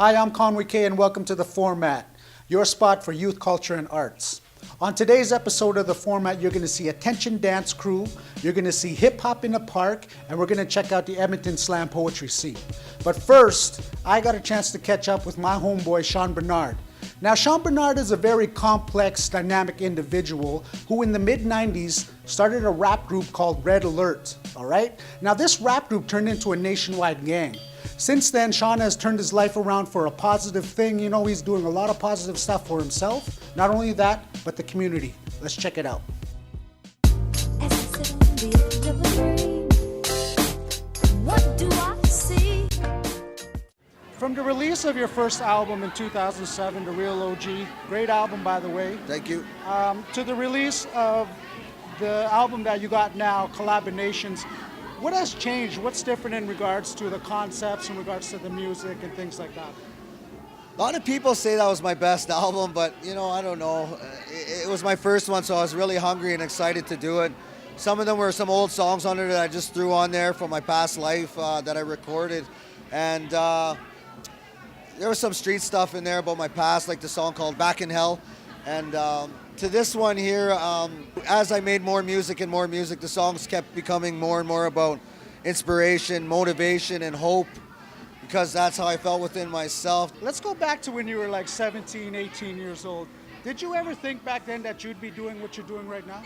Hi, I'm Conway K and welcome to The Format, your spot for youth culture and arts. On today's episode of The Format, you're going to see Attention Dance Crew, you're going to see Hip Hop in the Park, and we're going to check out the Edmonton slam poetry scene. But first, I got a chance to catch up with my homeboy, Shawn Bernard. Now, Shawn Bernard is a very complex, dynamic individual who in the mid-90s started a rap group called Red Alert, all right? Now, this rap group turned into a nationwide gang. Since then, Shawn has turned his life around for a positive thing. You know, he's doing a lot of positive stuff for himself. Not only that, but the community. Let's check it out. What do I see? From the release of your first album in 2007, The Real OG, great album by the way, Thank you. to the release of the album that you got now, Collaborations, what has changed? What's different in regards to the concepts, in regards to the music and things like that? A lot of people say that was my best album, but you know, I don't know. It was my first one, so I was really hungry and excited to do it. Some of them were some old songs on it that I just threw on there from my past life that I recorded. And there was some street stuff in there about my past, like the song called Back in Hell. And to this one here, as I made more music and more music, the songs kept becoming more and more about inspiration, motivation, and hope, because that's how I felt within myself. Let's go back to when you were like 17, 18 years old. Did you ever think back then that you'd be doing what you're doing right now?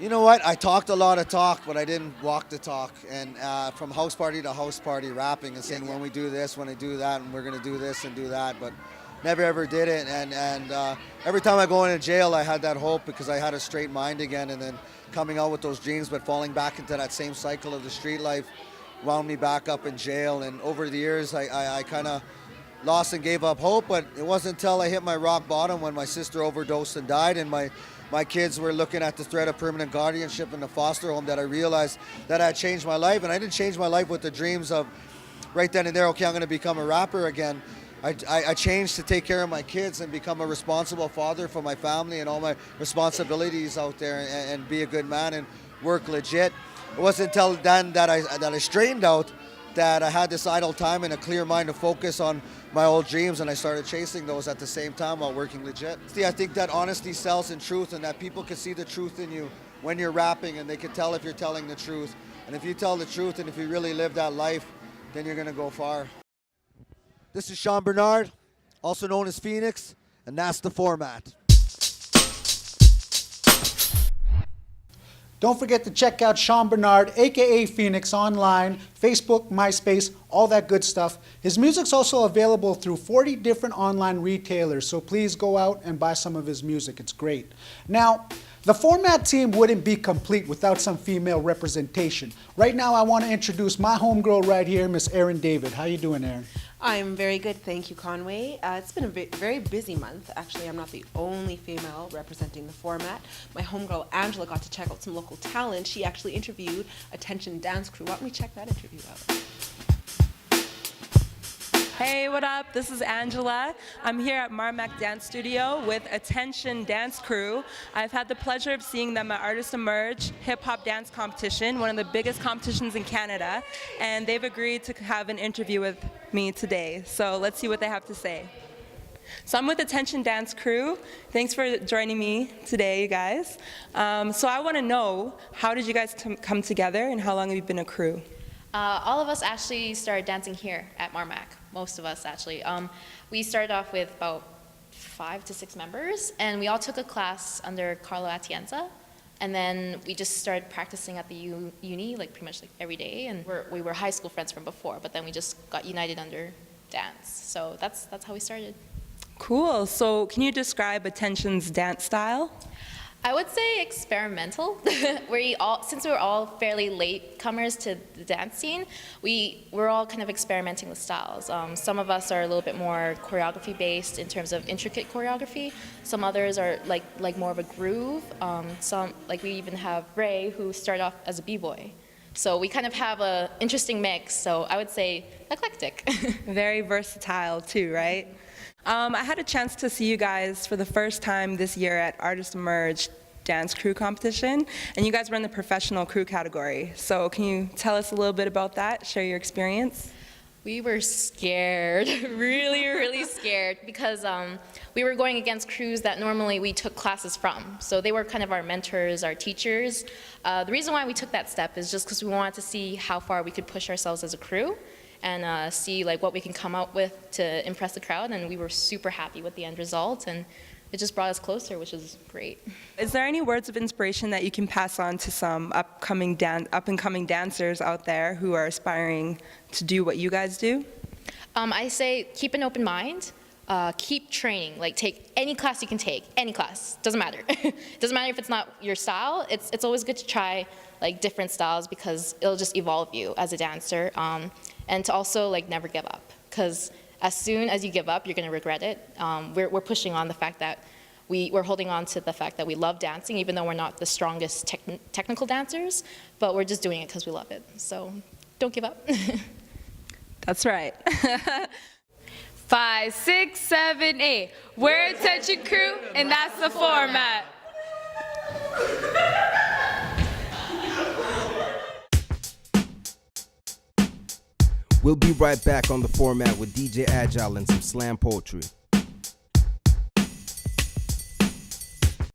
You know what? I talked a lot of talk, but I didn't walk the talk. And from house party to house party, rapping and saying, when we do this, when I do that, and we're going to do this and do that, but never ever did it. And every time I go into jail, I had that hope because I had a straight mind again, and then coming out with those dreams, but falling back into that same cycle of the street life wound me back up in jail. And over the years, I kind of lost and gave up hope, but it wasn't until I hit my rock bottom when my sister overdosed and died, and my kids were looking at the threat of permanent guardianship in the foster home, that I realized that I had changed my life. And I didn't change my life with the dreams of right then and there, okay, I'm going to become a rapper again. I changed to take care of my kids and become a responsible father for my family and all my responsibilities out there, and be a good man and work legit. It wasn't until then that I straightened out, that I had this idle time and a clear mind to focus on my old dreams, and I started chasing those at the same time while working legit. See, I think that honesty sells in truth, and that people can see the truth in you when you're rapping, and they can tell if you're telling the truth. And if you tell the truth and if you really live that life, then you're gonna go far. This is Shawn Bernard, also known as Feenix, and that's The Format. Don't forget to check out Shawn Bernard, a.k.a. Feenix, online, Facebook, MySpace, all that good stuff. His music's also available through 40 different online retailers, so please go out and buy some of his music. It's great. Now, the Format team wouldn't be complete without some female representation. Right now, I want to introduce my homegirl right here, Miss Erin David. How you doing, Erin? I'm very good, thank you, Conway. It's been a very busy month. Actually, I'm not the only female representing The Format. My homegirl Angela got to check out some local talent. She actually interviewed Attention Dance Crew. Why don't we check that interview out? Hey, what up? This is Angela. I'm here at Marmac Dance Studio with Attention Dance Crew. I've had the pleasure of seeing them at Artist Emerge Hip Hop Dance Competition, one of the biggest competitions in Canada, and they've agreed to have an interview with me today. So let's see what they have to say. So I'm with Attention Dance Crew. Thanks for joining me today, you guys. So I want to know, how did you guys come together, and how long have you been a crew? All of us actually started dancing here at Marmac. Most of us actually. We started off with about 5 to 6 members, and we all took a class under Carlo Atienza, and then we just started practicing at the uni, like pretty much like every day. And we were high school friends from before, but then we just got united under dance. So that's how we started. Cool. So can you describe Attention's dance style? I would say experimental. Since we were all fairly late comers to the dance scene, we're all kind of experimenting with styles. Some of us are a little bit more choreography based in terms of intricate choreography. Some others are like more of a groove. Some, like we even have Ray, who started off as a b-boy. So we kind of have an interesting mix. So I would say eclectic. Very versatile too, right? I had a chance to see you guys for the first time this year at Artist Emerge Dance Crew Competition, and you guys were in the professional crew category. So can you tell us a little bit about that, share your experience? We were scared, really, really scared, because we were going against crews that normally we took classes from. So they were kind of our mentors, our teachers. The reason why we took that step is just because we wanted to see how far we could push ourselves as a crew and see like what we can come up with to impress the crowd. And we were super happy with the end result, and it just brought us closer, which is great. Is there any words of inspiration that you can pass on to some up-and-coming dancers out there who are aspiring to do what you guys do? I say keep an open mind, keep training, like take any class you can take, any class, doesn't matter. Doesn't matter if it's not your style, it's always good to try like different styles because it'll just evolve you as a dancer, and to also like never give up, because as soon as you give up, you're going to regret it. We're pushing on the fact that we're holding on to the fact that we love dancing, even though we're not the strongest technical dancers, but we're just doing it because we love it. So don't give up. That's right. 5, 6, 7, 8. We're Attention Crew, and that's the format. We'll be right back on the format with DJ Agile and some slam poetry.